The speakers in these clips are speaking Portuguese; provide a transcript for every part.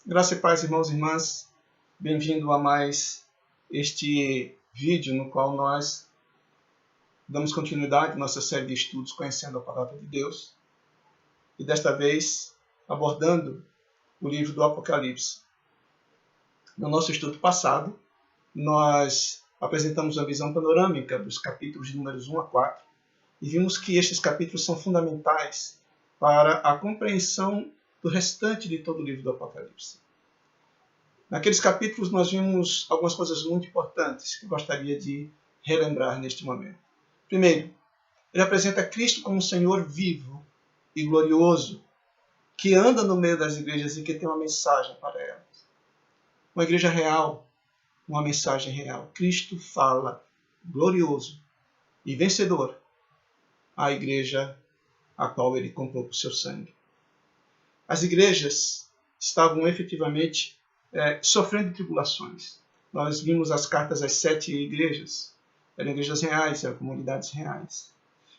Graça e paz, irmãos e irmãs. Bem-vindo a mais este vídeo no qual nós damos continuidade à nossa série de estudos Conhecendo a Palavra de Deus. E desta vez abordando o livro do Apocalipse. No nosso estudo passado, nós apresentamos uma visão panorâmica dos capítulos de números 1 a 4 e vimos que estes capítulos são fundamentais para a compreensão do restante de todo o livro do Apocalipse. Naqueles capítulos nós vimos algumas coisas muito importantes que eu gostaria de relembrar neste momento. Primeiro, ele apresenta Cristo como um Senhor vivo e glorioso, que anda no meio das igrejas e que tem uma mensagem para elas. Uma igreja real, uma mensagem real. Cristo fala glorioso e vencedor à igreja a qual ele comprou por seu sangue. As igrejas estavam efetivamente sofrendo tribulações. Nós vimos as cartas às 7 igrejas. Eram igrejas reais, eram comunidades reais.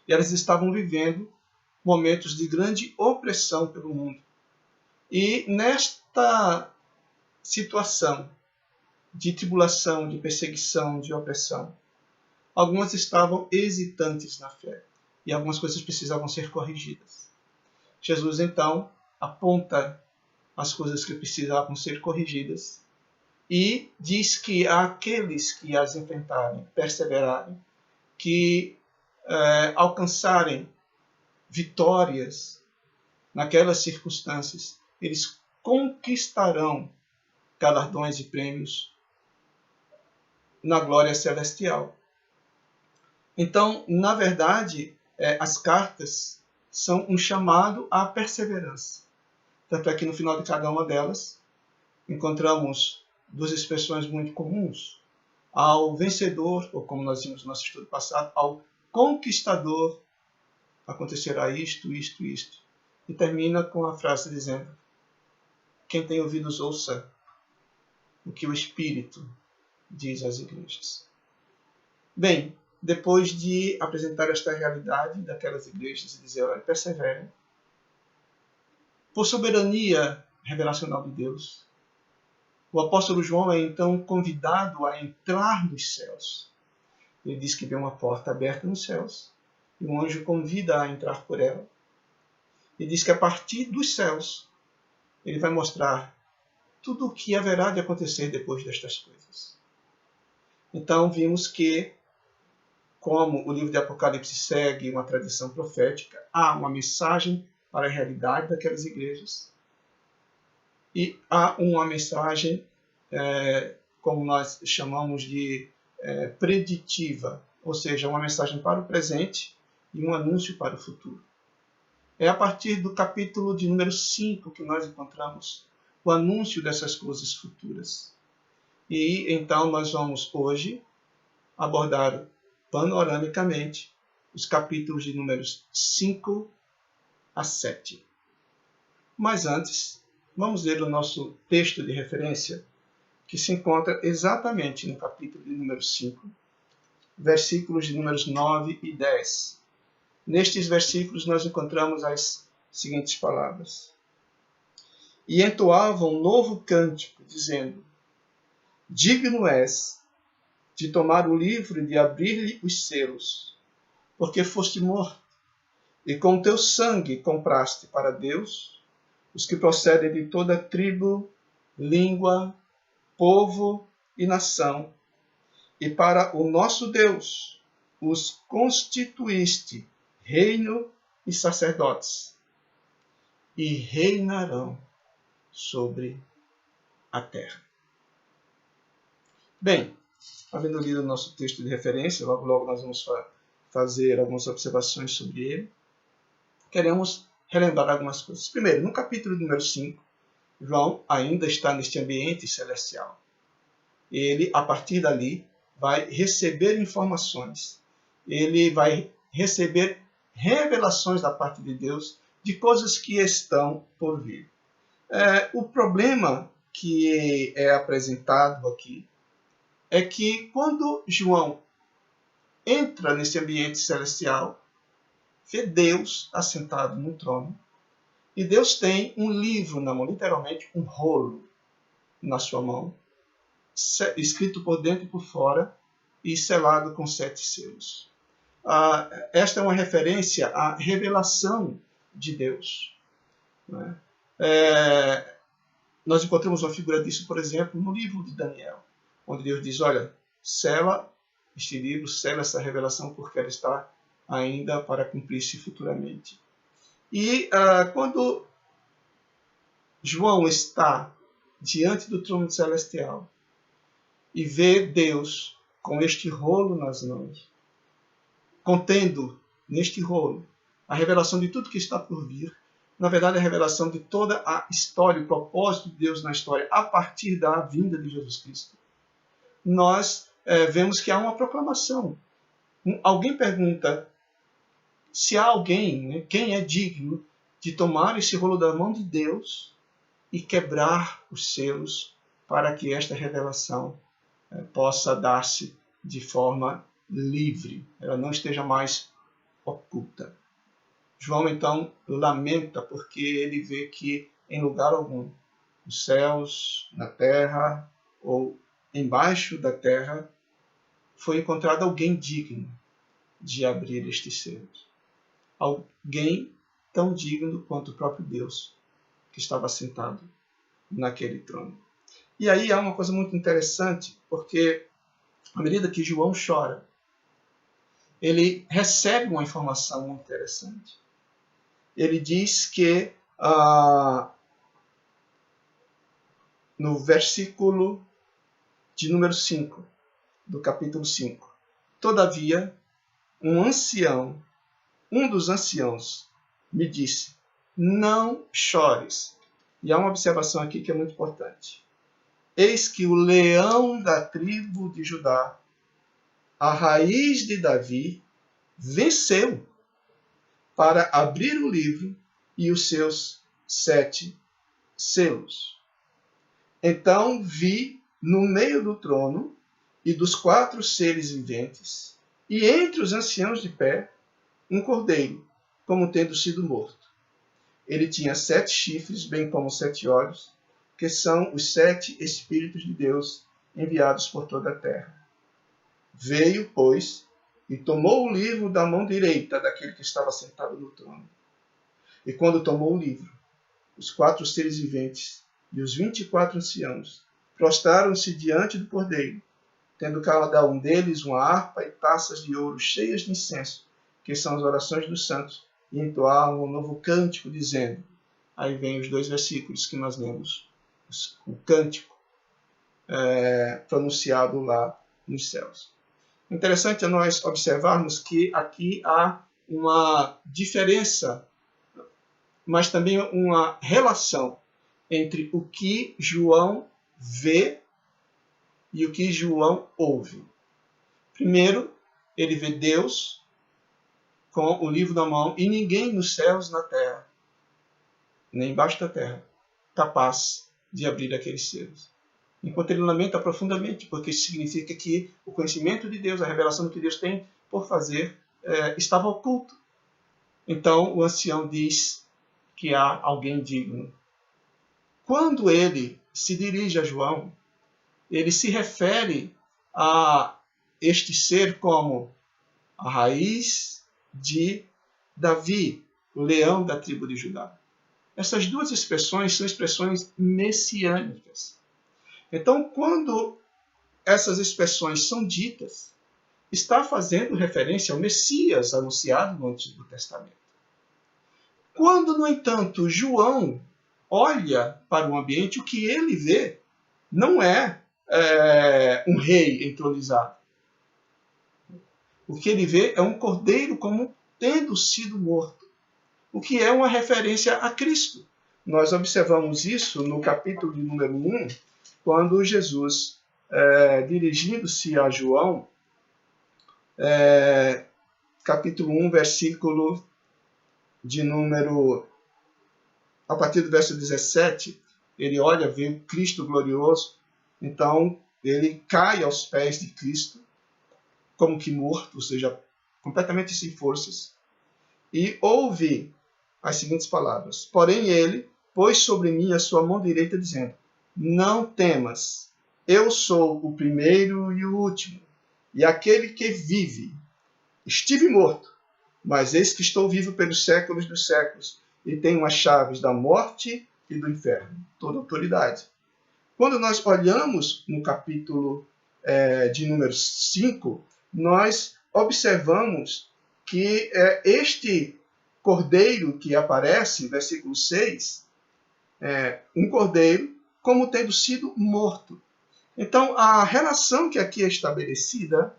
E elas estavam vivendo momentos de grande opressão pelo mundo. E nesta situação de tribulação, de perseguição, de opressão, algumas estavam hesitantes na fé. E algumas coisas precisavam ser corrigidas. Jesus, então, aponta as coisas que precisavam ser corrigidas e diz que aqueles que as enfrentarem, perseverarem, que alcançarem vitórias naquelas circunstâncias, eles conquistarão galardões e prêmios na glória celestial. Então, na verdade, as cartas são um chamado à perseverança. Tanto é que no final de cada uma delas encontramos duas expressões muito comuns. Ao vencedor, ou como nós vimos no nosso estudo passado, ao conquistador, acontecerá isto, isto, isto. E termina com a frase dizendo: quem tem ouvidos ouça o que o Espírito diz às igrejas. Bem, depois de apresentar esta realidade daquelas igrejas e dizer: olha, perseverem, por soberania revelacional de Deus, o apóstolo João é então convidado a entrar nos céus. Ele diz que vê uma porta aberta nos céus e um anjo convida a entrar por ela. E diz que a partir dos céus ele vai mostrar tudo o que haverá de acontecer depois destas coisas. Então vimos que, como o livro de Apocalipse segue uma tradição profética, há uma mensagem para a realidade daquelas igrejas. E há uma mensagem, como nós chamamos de preditiva, ou seja, uma mensagem para o presente e um anúncio para o futuro. É a partir do capítulo de número 5 que nós encontramos o anúncio dessas coisas futuras. E então nós vamos hoje abordar panoramicamente os capítulos de números 5 a 7. Mas antes, vamos ler o nosso texto de referência, que se encontra exatamente no capítulo de número 5, versículos de números 9 e 10. Nestes versículos nós encontramos as seguintes palavras: e entoavam um novo cântico, dizendo: digno és de tomar o livro e de abrir-lhe os selos, porque foste morto, e com teu sangue compraste para Deus os que procedem de toda tribo, língua, povo e nação, e para o nosso Deus os constituíste reino e sacerdotes, e reinarão sobre a terra. Bem, havendo lido o nosso texto de referência, logo nós vamos fazer algumas observações sobre ele. Queremos relembrar algumas coisas. Primeiro, no capítulo número 5, João ainda está neste ambiente celestial. Ele, a partir dali, vai receber informações. Ele vai receber revelações da parte de Deus de coisas que estão por vir. O problema que é apresentado aqui é que quando João entra nesse ambiente celestial, vê Deus assentado no trono, e Deus tem um livro na mão, literalmente um rolo. na sua mão, escrito por dentro e por fora e selado com 7 selos. Esta é uma referência à revelação de Deus. Né? Nós encontramos uma figura disso, por exemplo, no livro de Daniel, onde Deus diz, olha, sela este livro, sela essa revelação, porque ela está ainda para cumprir-se futuramente. E quando João está diante do trono celestial e vê Deus com este rolo nas mãos, contendo neste rolo a revelação de tudo que está por vir, na verdade a revelação de toda a história, o propósito de Deus na história, a partir da vinda de Jesus Cristo, nós vemos que há uma proclamação. Alguém pergunta se há alguém, né, quem é digno de tomar esse rolo da mão de Deus e quebrar os selos para que esta revelação possa dar-se de forma livre, ela não esteja mais oculta. João então lamenta porque ele vê que em lugar algum, nos céus, na terra ou embaixo da terra, foi encontrado alguém digno de abrir estes selos. Alguém tão digno quanto o próprio Deus, que estava sentado naquele trono. E aí há uma coisa muito interessante, porque à medida que João chora, ele recebe uma informação muito interessante. Ele diz que, no versículo de número 5, do capítulo 5, todavia, um dos anciãos me disse, não chores. E há uma observação aqui que é muito importante. Eis que o leão da tribo de Judá, a raiz de Davi, venceu para abrir o livro e os seus 7 selos. Então vi no meio do trono e dos 4 seres viventes, e entre os anciãos de pé, um cordeiro, como tendo sido morto. Ele tinha 7 chifres, bem como 7 olhos, que são os 7 Espíritos de Deus enviados por toda a terra. Veio, pois, e tomou o livro da mão direita daquele que estava sentado no trono. E quando tomou o livro, os 4 seres viventes e os 24 anciãos prostraram-se diante do cordeiro, tendo cada um deles uma harpa e taças de ouro cheias de incenso, que são as orações dos santos, e entoaram um novo cântico, dizendo, aí vem os 2 versículos que nós lemos, o cântico pronunciado lá nos céus. Interessante é nós observarmos que aqui há uma diferença, mas também uma relação entre o que João vê e o que João ouve. Primeiro, ele vê Deus com o livro na mão e ninguém nos céus, na terra, nem embaixo da terra, capaz de abrir aqueles selos. Enquanto ele lamenta profundamente, porque isso significa que o conhecimento de Deus, a revelação do que Deus tem por fazer, estava oculto. Então o ancião diz que há alguém digno. Quando ele se dirige a João, ele se refere a este ser como a raiz de Davi, o leão da tribo de Judá. Essas 2 expressões são expressões messiânicas. Então, quando essas expressões são ditas, está fazendo referência ao Messias anunciado no Antigo Testamento. Quando, no entanto, João olha para o ambiente, o que ele vê não é um rei entronizado. O que ele vê é um cordeiro como tendo sido morto, o que é uma referência a Cristo. Nós observamos isso no capítulo de número 1, quando Jesus, dirigindo-se a João, capítulo 1, versículo de número, a partir do verso 17, ele olha, vê o Cristo glorioso, então ele cai aos pés de Cristo, como que morto, ou seja, completamente sem forças, e ouve as seguintes palavras, porém ele pôs sobre mim a sua mão direita, dizendo, não temas, eu sou o primeiro e o último, e aquele que vive. Estive morto, mas eis que estou vivo pelos séculos dos séculos, e tenho as chaves da morte e do inferno, toda autoridade. Quando nós olhamos no capítulo de número 5, nós observamos que este cordeiro que aparece, versículo 6, um cordeiro como tendo sido morto. Então, a relação que aqui é estabelecida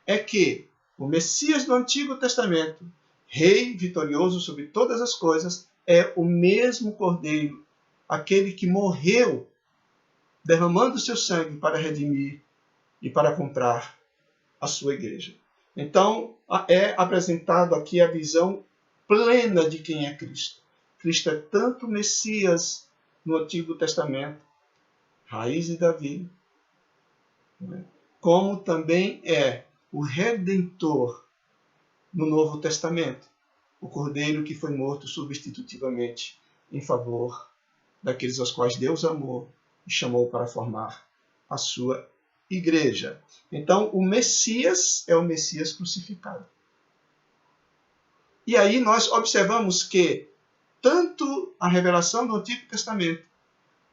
é que o Messias do Antigo Testamento, rei vitorioso sobre todas as coisas, é o mesmo cordeiro, aquele que morreu derramando seu sangue para redimir e para comprar a sua igreja. Então, é apresentado aqui a visão plena de quem é Cristo. Cristo é tanto Messias no Antigo Testamento, raiz de Davi, como também é o Redentor no Novo Testamento, o Cordeiro que foi morto substitutivamente em favor daqueles aos quais Deus amou e chamou para formar a sua igreja. Então, o Messias é o Messias crucificado. E aí nós observamos que tanto a revelação do Antigo Testamento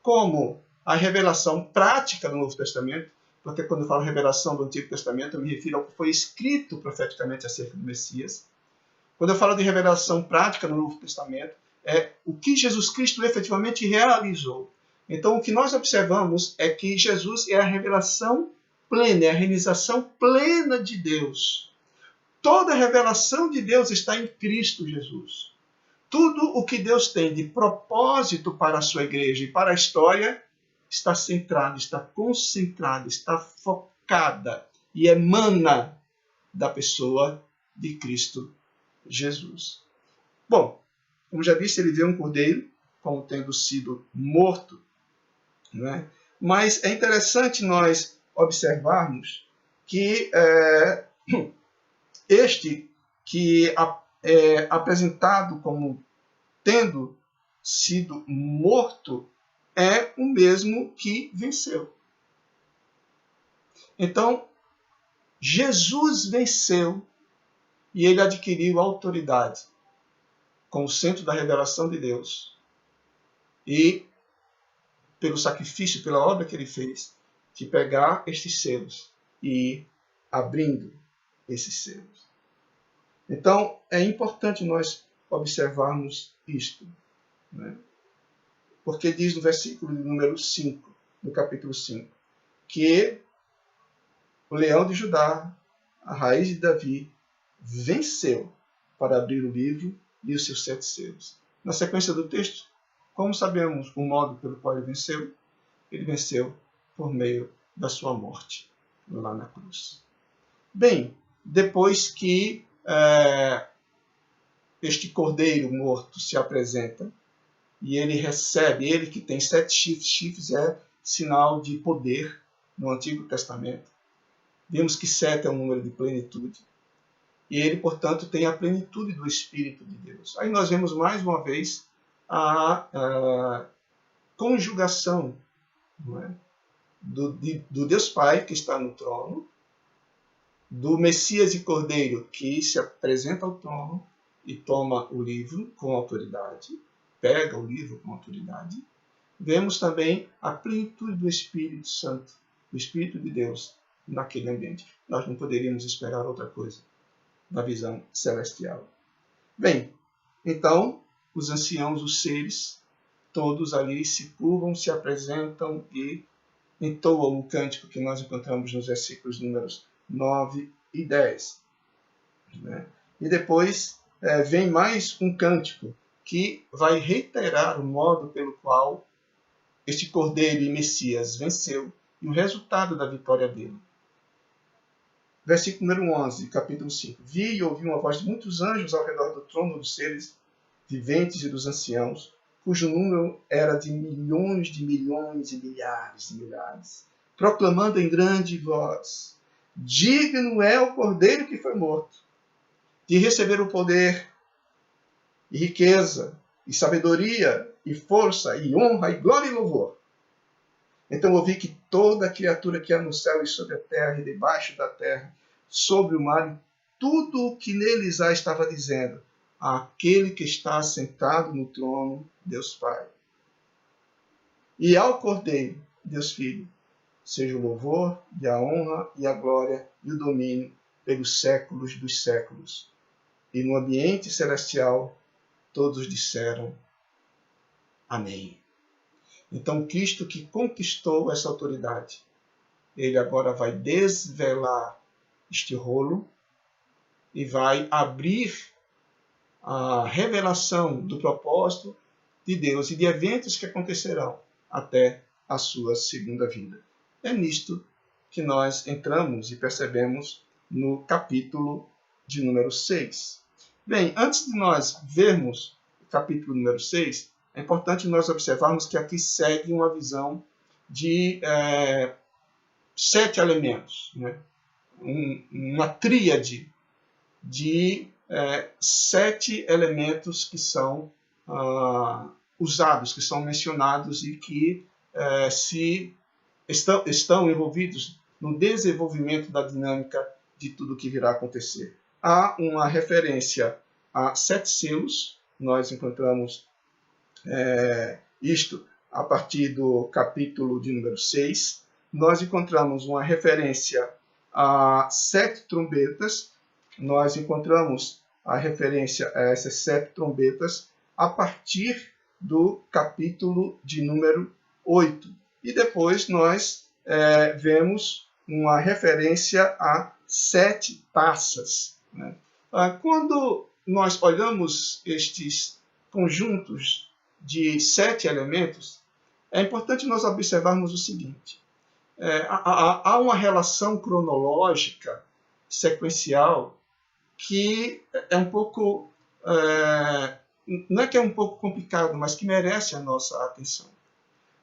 como a revelação prática do Novo Testamento, porque quando eu falo revelação do Antigo Testamento, eu me refiro ao que foi escrito profeticamente acerca do Messias. Quando eu falo de revelação prática no Novo Testamento, é o que Jesus Cristo efetivamente realizou. Então, o que nós observamos é que Jesus é a revelação plena, é a realização plena de Deus. Toda a revelação de Deus está em Cristo Jesus. Tudo o que Deus tem de propósito para a sua igreja e para a história está centrado, está concentrado, está focada e emana da pessoa de Cristo Jesus. Bom, como já disse, ele vê um cordeiro como tendo sido morto, não é? Mas é interessante nós observarmos que este que é apresentado como tendo sido morto é o mesmo que venceu. Então, Jesus venceu e ele adquiriu autoridade como centro da revelação de Deus. E pelo sacrifício, pela obra que ele fez, de pegar estes selos e ir abrindo esses selos. Então, é importante nós observarmos isto, né? Porque diz no versículo número 5, no capítulo 5, que o leão de Judá, a raiz de Davi, venceu para abrir o livro e os seus 7 selos. Na sequência do texto, como sabemos o modo pelo qual ele venceu? Ele venceu por meio da sua morte lá na cruz. Bem, depois que este cordeiro morto se apresenta e ele recebe, ele que tem 7 chifres, chifres é sinal de poder no Antigo Testamento. Vimos que 7 é um número de plenitude. E ele, portanto, tem a plenitude do Espírito de Deus. Aí nós vemos mais uma vez a conjugação, não é? do Deus Pai, que está no trono, do Messias e Cordeiro, que se apresenta ao trono e toma o livro com autoridade, pega o livro com autoridade. Vemos também a plenitude do Espírito Santo, do Espírito de Deus, naquele ambiente. Nós não poderíamos esperar outra coisa da visão celestial. Bem, então, os anciãos, os seres, todos ali se curvam, se apresentam e entoam o cântico que nós encontramos nos versículos números 9 e 10. Né? E depois vem mais um cântico que vai reiterar o modo pelo qual este Cordeiro e Messias venceu e o resultado da vitória dele. Versículo número 11, capítulo 5. Vi e ouvi uma voz de muitos anjos ao redor do trono dos seres viventes e dos anciãos, cujo número era de milhões e milhares de milhares, proclamando em grande voz: digno é o Cordeiro que foi morto, de receber o poder, e riqueza, e sabedoria, e força, e honra, e glória e louvor. Então ouvi que toda criatura que há no céu e sobre a terra e debaixo da terra, sobre o mar, tudo o que neles há, estava dizendo: aquele que está sentado no trono, Deus Pai. E ao Cordeiro, Deus Filho, seja o louvor e a honra e a glória e o domínio pelos séculos dos séculos. E no ambiente celestial, todos disseram amém. Então, Cristo que conquistou essa autoridade, ele agora vai desvelar este rolo e vai abrir a revelação do propósito de Deus e de eventos que acontecerão até a sua segunda vinda. É nisto que nós entramos e percebemos no capítulo de número 6. Bem, antes de nós vermos o capítulo número 6, é importante nós observarmos que aqui segue uma visão de 7 elementos, né? Uma tríade de 7 elementos que são usados, que são mencionados e que estão envolvidos no desenvolvimento da dinâmica de tudo que virá a acontecer. Há uma referência a 7 selos, nós encontramos isto a partir do capítulo de número 6. Nós encontramos uma referência a 7 trombetas, nós encontramos a referência a essas 7 trombetas a partir do capítulo de número 8. E depois nós vemos uma referência a 7 taças, né? Quando nós olhamos estes conjuntos de 7 elementos, é importante nós observarmos o seguinte: há uma relação cronológica, sequencial, que é um pouco, não é que é um pouco complicado, mas que merece a nossa atenção.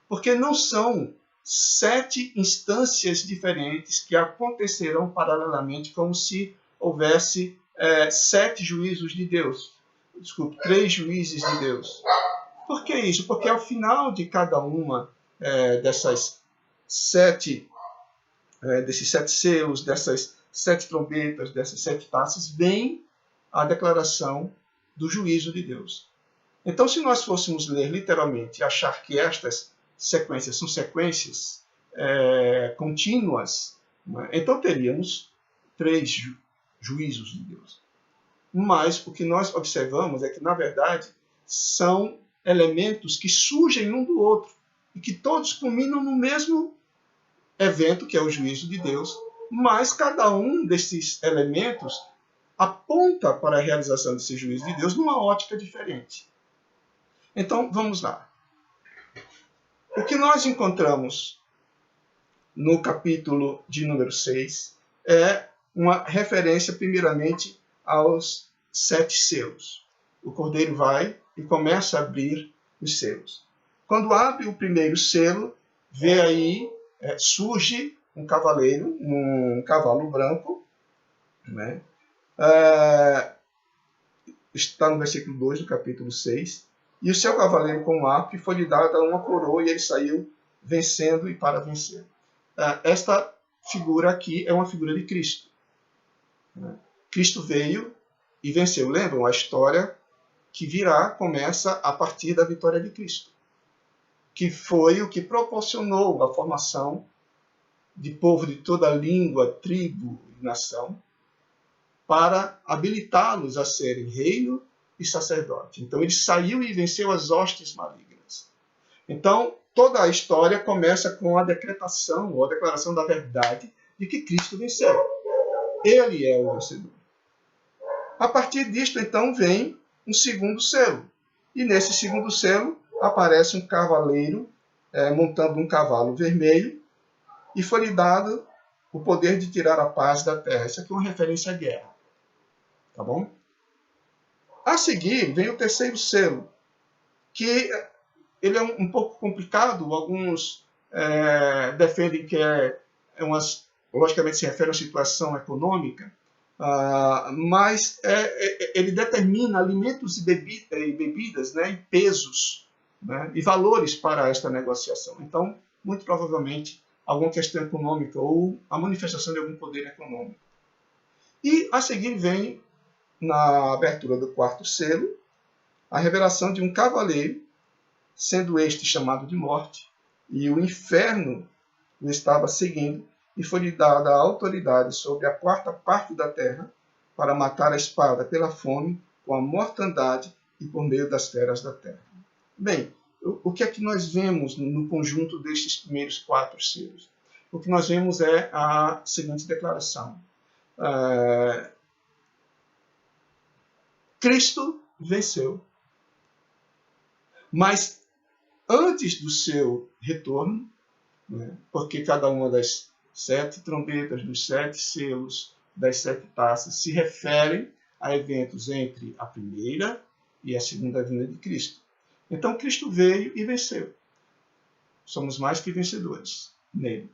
Porque não são 7 instâncias diferentes que acontecerão paralelamente, como se houvesse 7 juízos de Deus. Desculpe, 3 juízes de Deus. Por que isso? Porque ao final de cada uma desses 7 selos, dessas 7 trombetas, dessas 7 taças, vem a declaração do juízo de Deus. Então, se nós fôssemos ler literalmente e achar que estas sequências são sequências contínuas, né, então teríamos 3 juízos de Deus. Mas o que nós observamos é que, na verdade, são elementos que surgem um do outro e que todos culminam no mesmo evento, que é o juízo de Deus, mas cada um desses elementos aponta para a realização desse juízo de Deus numa ótica diferente. Então, vamos lá. O que nós encontramos no capítulo de número 6 é uma referência, primeiramente, aos 7 selos. O cordeiro vai e começa a abrir os selos. Quando abre o primeiro selo, vê aí, surge um cavaleiro, um cavalo branco, né? Está no versículo 2 do capítulo 6. E o seu cavaleiro com arco foi-lhe dada uma coroa e ele saiu vencendo e para vencer. Esta figura aqui é uma figura de Cristo. Cristo veio e venceu. Lembram? A história que virá começa a partir da vitória de Cristo, que foi o que proporcionou a formação de povo de toda língua, tribo e nação, para habilitá-los a serem reino e sacerdote. Então ele saiu e venceu as hostes malignas. Então toda a história começa com a decretação ou a declaração da verdade de que Cristo venceu. Ele é o vencedor. A partir disto, então, vem um segundo selo. E nesse segundo selo aparece um cavaleiro montando um cavalo vermelho e foi-lhe dado o poder de tirar a paz da terra. Isso aqui é uma referência à guerra. Tá bom? A seguir, vem o terceiro selo, que ele é um pouco complicado. Alguns defendem que logicamente se refere a uma situação econômica, mas ele determina alimentos e bebidas, né, e pesos, né, e valores para esta negociação. Então, muito provavelmente alguma questão econômica ou a manifestação de algum poder econômico. E a seguir vem, na abertura do quarto selo, a revelação de um cavaleiro, sendo este chamado de morte, e o inferno o estava seguindo, e foi-lhe dada a autoridade sobre a quarta parte da terra, para matar a espada pela fome, com a mortandade e por meio das feras da terra. Bem, o que é que nós vemos no conjunto destes primeiros 4 selos? O que nós vemos é a seguinte declaração. Cristo venceu, mas antes do seu retorno, porque cada uma das 7 trombetas, dos 7 selos, das 7 taças, se referem a eventos entre a primeira e a segunda vinda de Cristo. Então, Cristo veio e venceu. Somos mais que vencedores nele.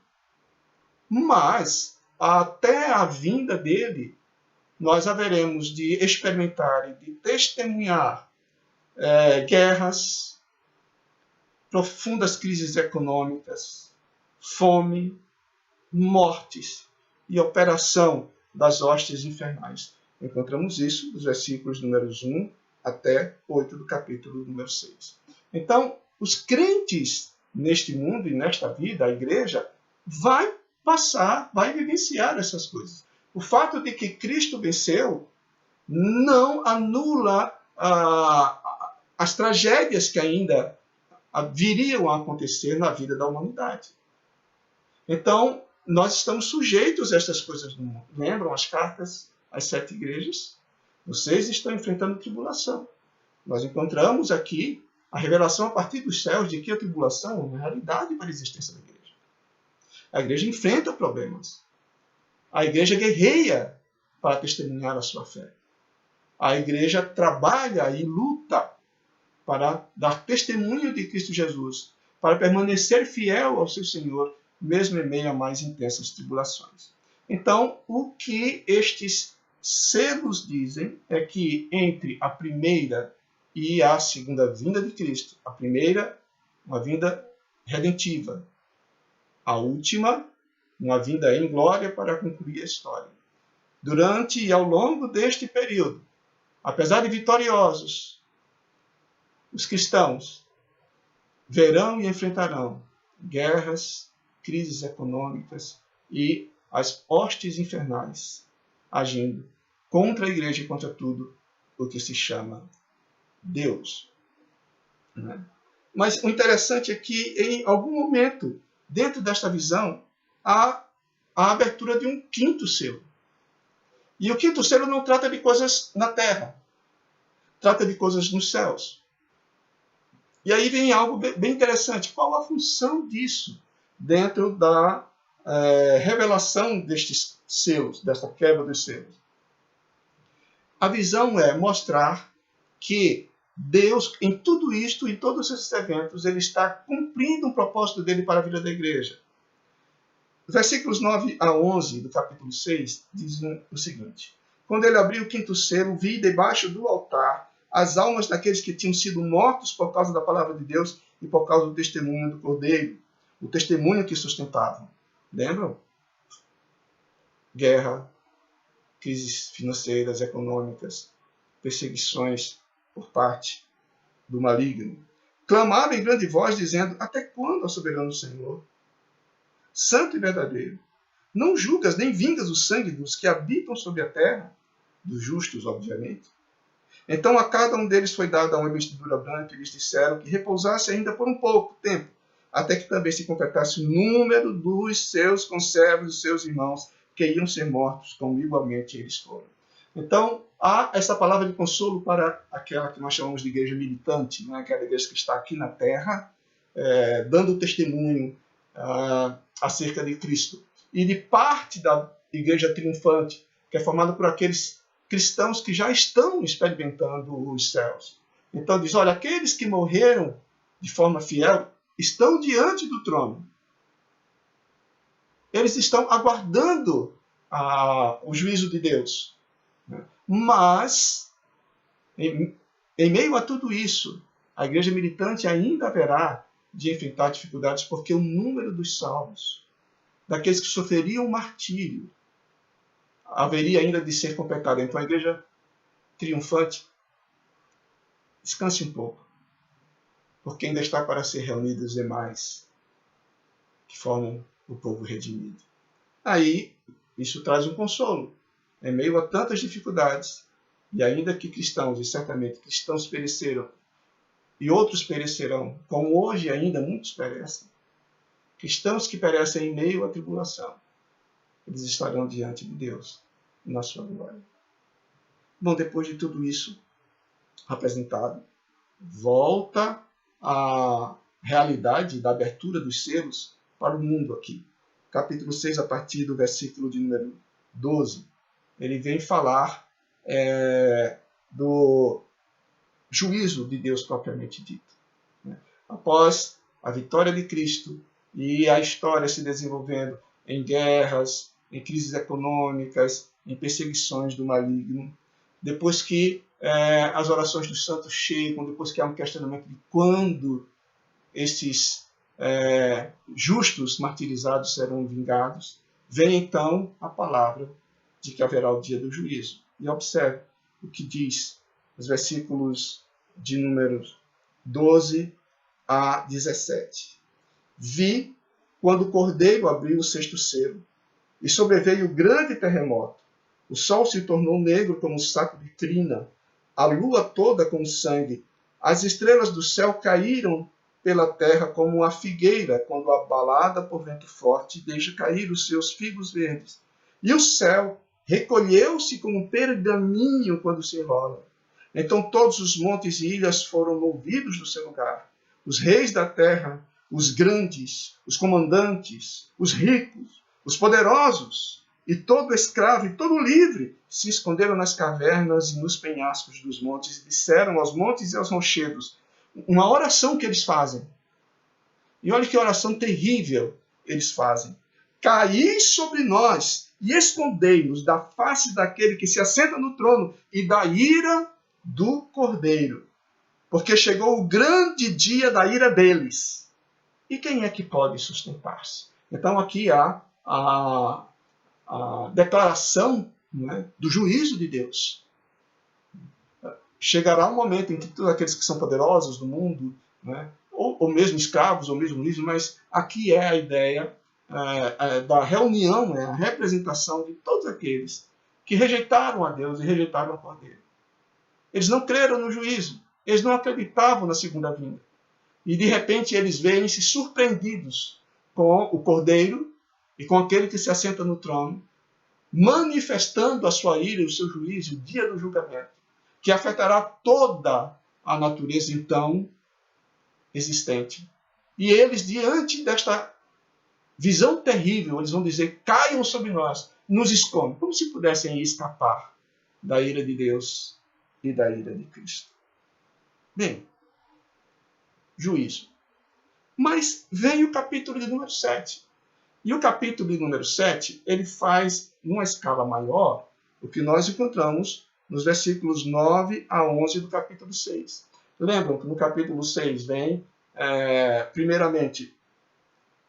Mas, até a vinda dele, nós haveremos de experimentar e de testemunhar guerras, profundas crises econômicas, fome, mortes e operação das hostes infernais. Encontramos isso nos versículos números 1 até 8 do capítulo número 6. Então, os crentes neste mundo e nesta vida, a igreja, vai passar, vai vivenciar essas coisas. O fato de que Cristo venceu não anula as tragédias que ainda viriam a acontecer na vida da humanidade. Então, nós estamos sujeitos a estas coisas do mundo. Lembram as cartas às 7 igrejas? Vocês estão enfrentando tribulação. Nós encontramos aqui a revelação a partir dos céus de que a tribulação é uma realidade para a existência da igreja. A igreja enfrenta problemas. A igreja guerreia para testemunhar a sua fé. A igreja trabalha e luta para dar testemunho de Cristo Jesus, para permanecer fiel ao seu Senhor, mesmo em meio a mais intensas tribulações. Então, o que estes selos dizem é que entre a primeira e a segunda vinda de Cristo, a primeira, uma vinda redentiva, a última, uma vinda em glória para concluir a história. Durante e ao longo deste período, apesar de vitoriosos, os cristãos verão e enfrentarão guerras, crises econômicas e as hostes infernais agindo contra a igreja e contra tudo o que se chama Deus. Mas o interessante é que, em algum momento, dentro desta visão, há a abertura de um quinto selo. E o quinto selo não trata de coisas na terra, trata de coisas nos céus. E aí vem algo bem interessante. Qual a função disso dentro da revelação destes selos, desta quebra dos selos? A visão é mostrar que Deus, em tudo isto, em todos esses eventos, ele está cumprindo um propósito dele para a vida da igreja. Os versículos 9 a 11 do capítulo 6 dizem o seguinte: quando ele abriu o quinto selo, vi debaixo do altar as almas daqueles que tinham sido mortos por causa da palavra de Deus e por causa do testemunho do Cordeiro, o testemunho que sustentavam. Lembram? Guerra, crises financeiras, econômicas, perseguições por parte do maligno. Clamaram em grande voz, dizendo: até quando, ó soberano Senhor, santo e verdadeiro, não julgas nem vingas o sangue dos que habitam sobre a terra, dos justos, obviamente? Então a cada um deles foi dada uma vestidura branca, e lhes disseram que repousasse ainda por um pouco tempo, até que também se completasse o número dos seus conservos, dos seus irmãos, que iam ser mortos, como igualmente eles foram. Então, há essa palavra de consolo para aquela que nós chamamos de igreja militante, né? Aquela igreja que está aqui na terra, dando testemunho acerca de Cristo. E de parte da igreja triunfante, que é formada por aqueles cristãos que já estão experimentando os céus. Então diz, olha, aqueles que morreram de forma fiel estão diante do trono. Eles estão aguardando o juízo de Deus. Mas, em meio a tudo isso, a igreja militante ainda haverá de enfrentar dificuldades, porque o número dos salvos, daqueles que sofreriam martírio, haveria ainda de ser completado. Então a igreja triunfante, descanse um pouco, porque ainda está para ser reunidos os demais que formam o povo redimido. Aí, isso traz um consolo. Em meio a tantas dificuldades, e ainda que cristãos, e certamente cristãos pereceram, e outros perecerão, como hoje ainda muitos perecem, cristãos que perecem em meio à tribulação, eles estarão diante de Deus, na sua glória. Bom, depois de tudo isso apresentado, volta a realidade da abertura dos selos para o mundo aqui. Capítulo 6, a partir do versículo de número 12, ele vem falar do juízo de Deus propriamente dito. Após a vitória de Cristo e a história se desenvolvendo em guerras, em crises econômicas, em perseguições do maligno, depois que as orações dos santos chegam, depois que há um questionamento de quando esses justos martirizados serão vingados, vem então a palavra de que haverá o dia do juízo. E observe o que diz os versículos de números 12 a 17. Vi quando o cordeiro abriu o sexto selo, e sobreveio grande terremoto. O sol se tornou negro como um saco de crina, a lua toda com sangue. As estrelas do céu caíram pela terra como uma figueira, quando abalada por vento forte, deixa cair os seus figos verdes. E o céu recolheu-se como um pergaminho quando se enrola. Então todos os montes e ilhas foram movidos do seu lugar. Os reis da terra, os grandes, os comandantes, os ricos, os poderosos, e todo escravo e todo livre se esconderam nas cavernas e nos penhascos dos montes e disseram aos montes e aos rochedos, uma oração que eles fazem. E olha que oração terrível eles fazem. Caí sobre nós e escondei-nos da face daquele que se assenta no trono e da ira do Cordeiro. Porque chegou o grande dia da ira deles. E quem é que pode sustentar-se? Então aqui há a declaração, né, do juízo de Deus. Chegará um momento em que todos aqueles que são poderosos do mundo, né, ou mesmo escravos, ou mesmo livres, mas aqui é a ideia da reunião, a representação de todos aqueles que rejeitaram a Deus e rejeitaram o Cordeiro. Eles não creram no juízo, eles não acreditavam na segunda vinda. E de repente eles veem-se surpreendidos com o Cordeiro e com aquele que se assenta no trono, manifestando a sua ira e o seu juízo, o dia do julgamento, que afetará toda a natureza então existente. E eles, diante desta visão terrível, eles vão dizer, caiam sobre nós, nos escondem, como se pudessem escapar da ira de Deus e da ira de Cristo. Bem, juízo. Mas vem o capítulo de número 7. E o capítulo de número 7, ele faz, numa escala maior, o que nós encontramos nos versículos 9 a 11 do capítulo 6. Lembram que no capítulo 6 vem, primeiramente,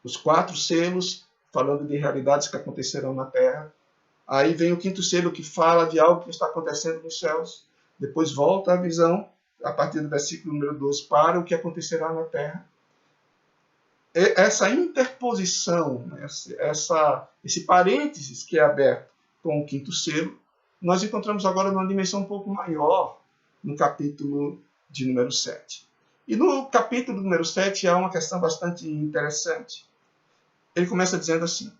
os 4 selos, falando de realidades que acontecerão na terra. Aí vem o 5º selo, que fala de algo que está acontecendo nos céus. Depois volta a visão, a partir do versículo número 12, para o que acontecerá na terra. Essa interposição, esse parênteses que é aberto com o 5º selo, nós encontramos agora numa dimensão um pouco maior no capítulo de número 7. E no capítulo número 7 há uma questão bastante interessante. Ele começa dizendo assim: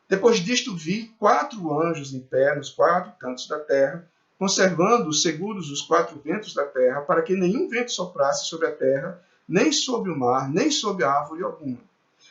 depois disto vi 4 anjos em pé nos 4 cantos da terra, conservando seguros os 4 ventos da terra, para que nenhum vento soprasse sobre a terra, nem sobre o mar, nem sobre árvore alguma.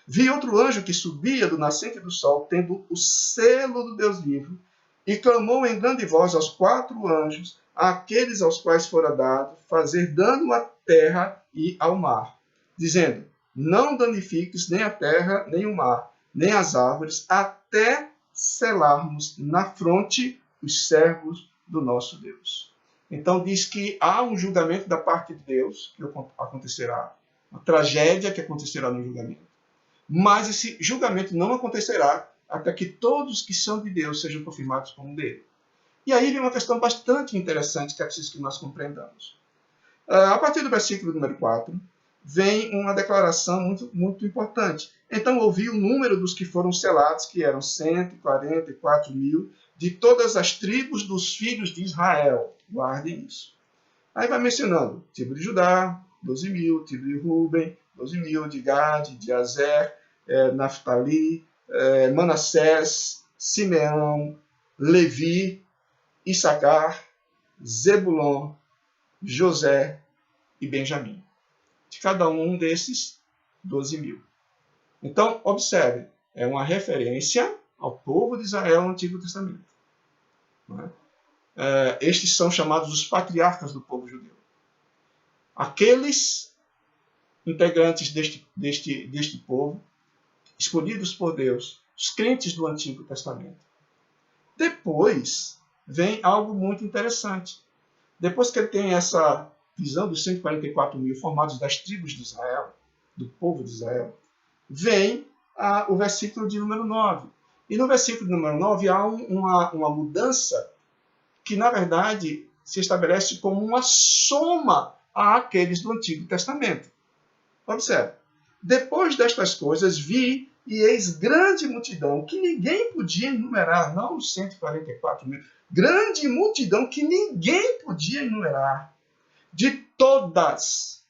Vi outro anjo que subia do nascente do sol, tendo o selo do Deus vivo, e clamou em grande voz aos 4 anjos, àqueles aos quais fora dado, fazer dano à terra e ao mar, dizendo, não danifiques nem a terra, nem o mar, nem as árvores, até selarmos na fronte os servos do nosso Deus. Então diz que há um julgamento da parte de Deus que acontecerá. uma tragédia que acontecerá no julgamento. Mas esse julgamento não acontecerá até que todos que são de Deus sejam confirmados como dele. E aí vem uma questão bastante interessante que é preciso que nós compreendamos. A partir do versículo número 4, vem uma declaração muito importante. Então ouvi o número dos que foram selados, que eram 144 mil, de todas as tribos dos filhos de Israel. Guardem isso. Aí vai mencionando tribo de Judá, 12 mil, tribo de Ruben, 12 mil, de Gade, de Azer, Naftali, Manassés, Simeão, Levi, Issacar, Zebulon, José e Benjamim. De cada um desses, 12 mil. Então, observe, é uma referência ao povo de Israel no Antigo Testamento. Estes são chamados os patriarcas do povo judeu. Aqueles integrantes deste povo, escolhidos por Deus, os crentes do Antigo Testamento. Depois vem algo muito interessante. Depois que ele tem essa visão dos 144 mil formados das tribos de Israel, do povo de Israel, vem o versículo de número 9. E no versículo de número 9 há uma mudança que, na verdade, se estabelece como uma soma àqueles do Antigo Testamento. Observe. Depois destas coisas vi e eis grande multidão que ninguém podia enumerar, não os 144 mil, grande multidão que ninguém podia enumerar, de todas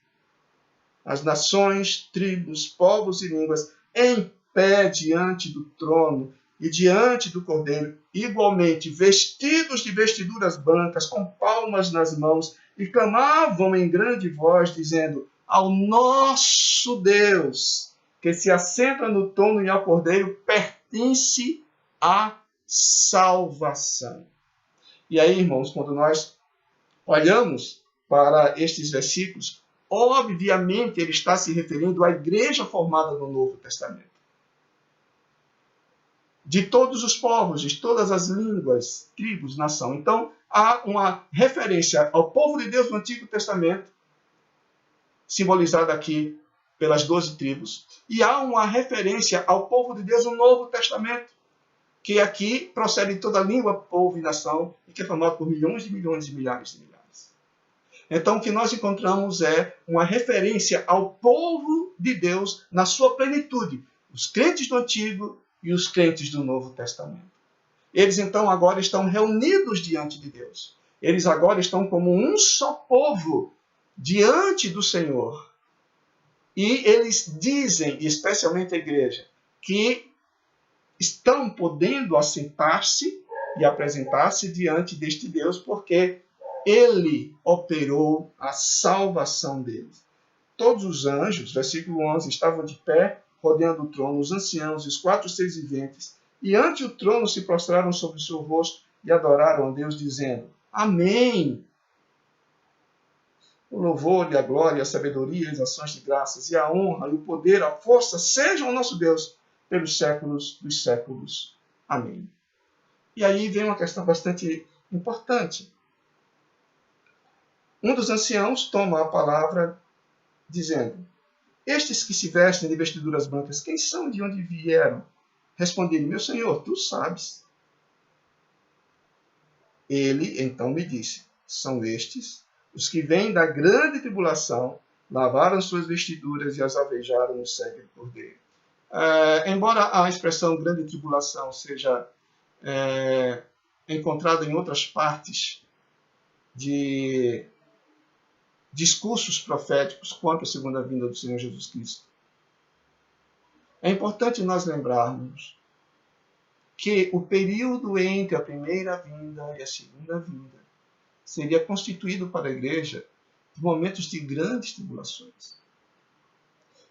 as nações, tribos, povos e línguas, em pé diante do trono e diante do Cordeiro, igualmente vestidos de vestiduras brancas, com palmas nas mãos, e clamavam em grande voz, dizendo: ao nosso Deus, que se assenta no trono e ao Cordeiro, pertence a salvação. E aí, irmãos, quando nós olhamos para estes versículos, obviamente ele está se referindo à igreja formada no Novo Testamento. De todos os povos, de todas as línguas, tribos, nação. Então, há uma referência ao povo de Deus no Antigo Testamento, simbolizada aqui pelas 12 tribos, e há uma referência ao povo de Deus no Novo Testamento, que aqui procede de toda língua, povo e nação, e que é formado por milhões de milhões e milhares de milhares. Então, o que nós encontramos é uma referência ao povo de Deus na sua plenitude, os crentes do Antigo e os crentes do Novo Testamento. Eles, então, agora estão reunidos diante de Deus. Eles agora estão como um só povo diante do Senhor. E eles dizem, especialmente a igreja, que estão podendo assentar-se e apresentar-se diante deste Deus, porque ele operou a salvação deles. Todos os anjos, versículo 11, estavam de pé, rodeando o trono, os anciãos e os 4 seres viventes, e ante o trono se prostraram sobre o seu rosto e adoraram a Deus, dizendo: Amém! O louvor e a glória, a sabedoria, as ações de graças, e a honra, e o poder, a força, sejam ao nosso Deus pelos séculos dos séculos. Amém. E aí vem uma questão bastante importante. Um dos anciãos toma a palavra dizendo: estes que se vestem de vestiduras brancas, quem são e de onde vieram? Respondi-lhe: meu senhor, tu sabes. Ele então me disse: são estes os que vêm da grande tribulação, lavaram suas vestiduras e as alvejaram no sangue do Cordeiro. Embora a expressão grande tribulação seja encontrada em outras partes de discursos proféticos quanto à segunda vinda do Senhor Jesus Cristo, é importante nós lembrarmos que o período entre a primeira vinda e a segunda vinda seria constituído para a igreja por momentos de grandes tribulações.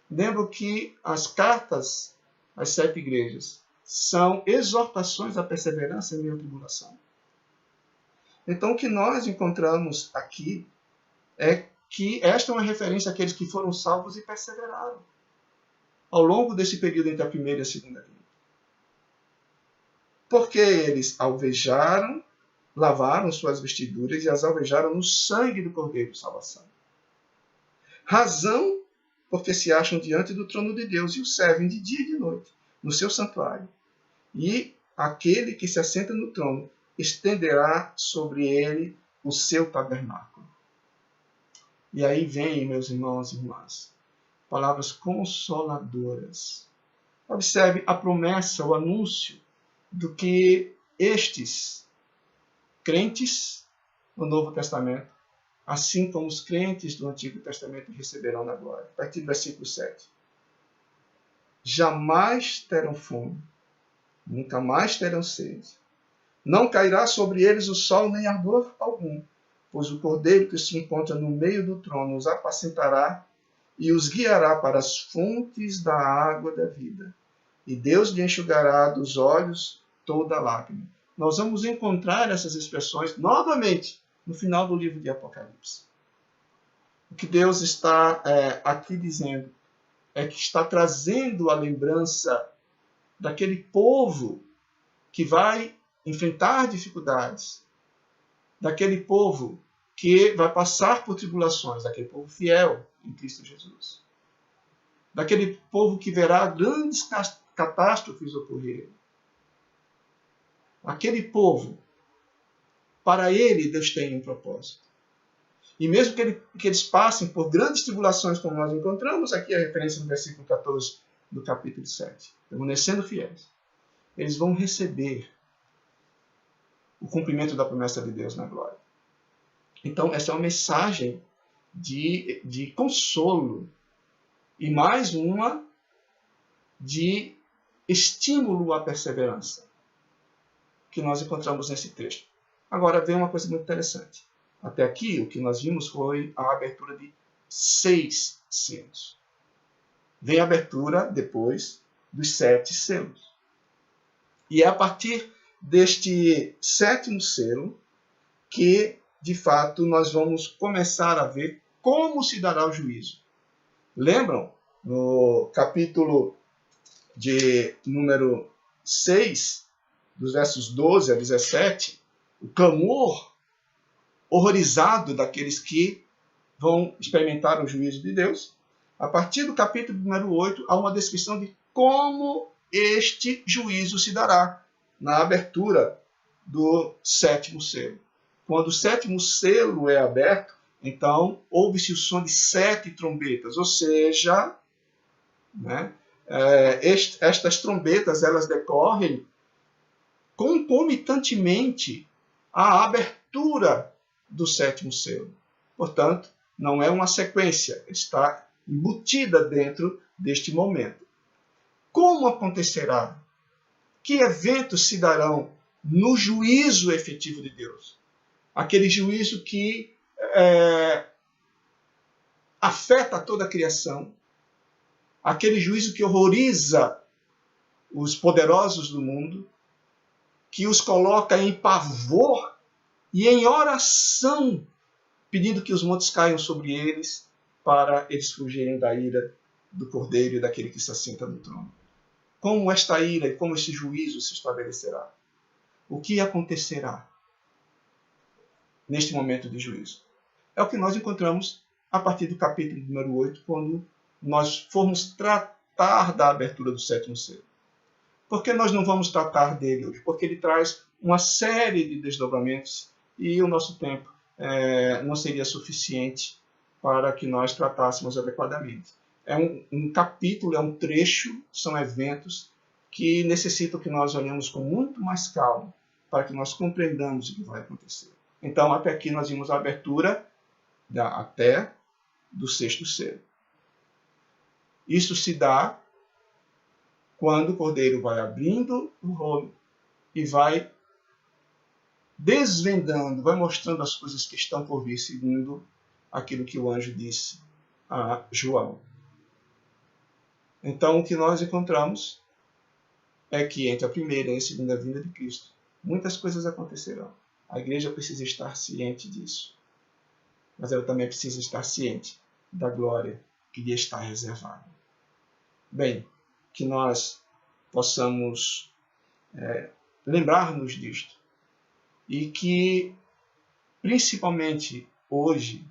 Lembro que as cartas às 7 igrejas são exortações à perseverança em meio à tribulação. Então, o que nós encontramos aqui é que esta é uma referência àqueles que foram salvos e perseveraram ao longo desse período entre a primeira e a segunda vinda. Porque eles alvejaram, lavaram suas vestiduras e as alvejaram no sangue do Cordeiro de salvação. Razão porque se acham diante do trono de Deus e o servem de dia e de noite, no seu santuário. E aquele que se assenta no trono estenderá sobre ele o seu tabernáculo. E aí vem, meus irmãos e irmãs, palavras consoladoras. Observe a promessa, o anúncio do que estes crentes no Novo Testamento, assim como os crentes do Antigo Testamento, receberão na glória. A partir do versículo 7. Jamais terão fome, nunca mais terão sede. Não cairá sobre eles o sol nem ardor algum, pois o Cordeiro que se encontra no meio do trono os apacentará e os guiará para as fontes da água da vida. E Deus lhe enxugará dos olhos toda lágrima. Nós vamos encontrar essas expressões novamente no final do livro de Apocalipse. O que Deus está aqui dizendo é que está trazendo a lembrança daquele povo que vai enfrentar dificuldades, daquele povo que vai passar por tribulações, daquele povo fiel em Cristo Jesus, daquele povo que verá grandes catástrofes ocorrerem. Aquele povo, para ele, Deus tem um propósito. E mesmo que eles passem por grandes tribulações, como nós encontramos aqui a referência no versículo 14 do capítulo 7, permanecendo fiéis, eles vão receber o cumprimento da promessa de Deus na glória. Então, essa é uma mensagem de consolo e mais uma de estímulo à perseverança que nós encontramos nesse texto. Agora, vem uma coisa muito interessante. Até aqui, o que nós vimos foi a abertura de 6 selos. Vem a abertura, depois, dos 7 selos. E é a partir deste 7º selo que, de fato, nós vamos começar a ver como se dará o juízo. Lembram? No capítulo de número 6, dos versos 12 a 17, o clamor horrorizado daqueles que vão experimentar o juízo de Deus. A partir do capítulo número 8, há uma descrição de como este juízo se dará na abertura do 7º selo. Quando o 7º selo é aberto, então houve-se o som de 7 trombetas, ou seja, estas trombetas elas decorrem concomitantemente à abertura do 7º selo. Portanto, não é uma sequência, está embutida dentro deste momento. Como acontecerá? Que eventos se darão no juízo efetivo de Deus? Aquele juízo que afeta toda a criação, aquele juízo que horroriza os poderosos do mundo, que os coloca em pavor e em oração, pedindo que os montes caiam sobre eles para eles fugirem da ira do Cordeiro e daquele que se assenta no trono. Como esta ira e como esse juízo se estabelecerá? O que acontecerá neste momento de juízo? É o que nós encontramos a partir do capítulo número 8, quando nós formos tratar da abertura do 7º selo. Por que nós não vamos tratar dele hoje? Porque ele traz uma série de desdobramentos e o nosso tempo não seria suficiente para que nós tratássemos adequadamente. É um capítulo, é um trecho, são eventos que necessitam que nós olhemos com muito mais calma para que nós compreendamos o que vai acontecer. Então, até aqui nós vimos a abertura até do 6º selo. Isso se dá quando o Cordeiro vai abrindo o rolo e vai desvendando, vai mostrando as coisas que estão por vir, segundo aquilo que o anjo disse a João. Então, o que nós encontramos é que entre a primeira e a segunda vinda de Cristo, muitas coisas acontecerão. A igreja precisa estar ciente disso. Mas ela também precisa estar ciente da glória que lhe está reservada. Bem, que nós possamos lembrar-nos disto. E que, principalmente hoje,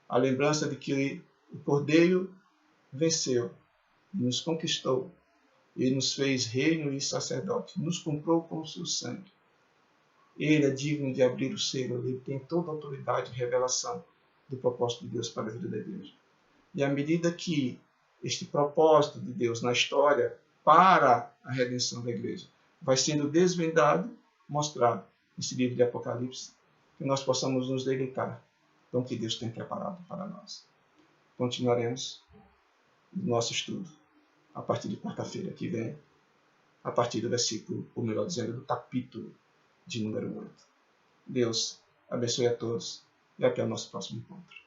a lembrança de que o Cordeiro venceu, nos conquistou e nos fez reino e sacerdote, nos comprou com o seu sangue. Ele é digno de abrir o selo, ele tem toda a autoridade e revelação do propósito de Deus para a vida da igreja. E à medida que este propósito de Deus na história para a redenção da igreja vai sendo desvendado, mostrado nesse livro de Apocalipse, que nós possamos nos deleitar com o que Deus tem preparado para nós. Continuaremos o nosso estudo a partir de quarta-feira que vem, a partir do versículo, ou melhor dizendo, do capítulo de número 8. Deus abençoe a todos e até o nosso próximo encontro.